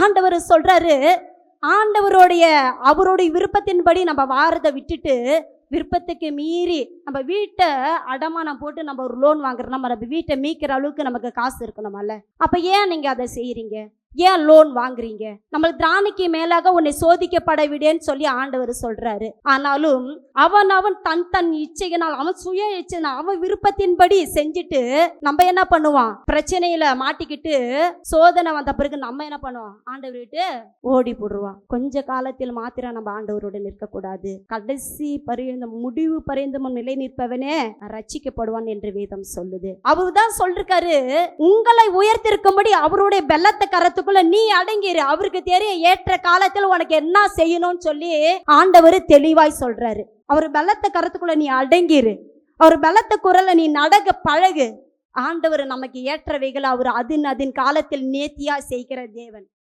ஆண்டவர் சொல்றாரு, அவருடைய விருப்பத்தின்படி நம்ம வாரதை விட்டுட்டு விருப்பத்துக்கு மீறி நம்ம வீட்டை அடமானம் போட்டு நம்ம ஒரு லோன் வாங்குறோம். நம்ம வீட்டை மீட்கிற அளவுக்கு நமக்கு காசு இருக்கணுமல்ல. அப்ப ஏன் நீங்க அதை செய்யறீங்க? ஏன் லோன் வாங்குறீங்க? நம்மளுக்கு திராணிக்கு மேலாக உன்னை சோதிக்கப்பட விடேன்னு சொல்லி ஆண்டவர் சொல்றாரு. ஆனாலும் அவன் தன் இச்சையினால், அவன் சுய இச்சையினால், அவன் விருப்பத்தின்படி செஞ்சுட்டு நம்ம என்ன பண்ணுவான்? பிரச்சனையில மாட்டிக்கிட்டு சோதனை வந்த பிறகு நம்ம என்ன பண்ணுவோம்? ஆண்டவர் விட்டு ஓடி போடுவான். கொஞ்ச காலத்தில் மாத்திரம் நம்ம ஆண்டவரோடு நிற்கக்கூடாது. கடைசி பரியந்த முடிவு பரியந்தமும் நிலை நிற்பவனே ரட்சிக்கப்படுவான் என்று வேதம் சொல்லுது. அவர்தான் சொல்லிருக்காரு, உங்களை உயர்த்திருக்கும்படி அவருடைய பெல்லத்தை கரத்து நீ அடங்கிரு, அவருக்கு தெரிய ஏற்ற காலத்தில் உனக்கு என்ன செய்யணும்னு சொல்லி ஆண்டவர் தெளிவாய் சொல்றாரு. அவர் பலத்த கரத்துக்குள்ள நீ அடங்கிரு, அவர் பலத்த குரலை நீ நடக்க பழகு. ஆண்டவர் நமக்கு ஏற்றவைகளை அவர் அதின் காலத்தில் நேர்த்தியா செய்கிற தேவன்.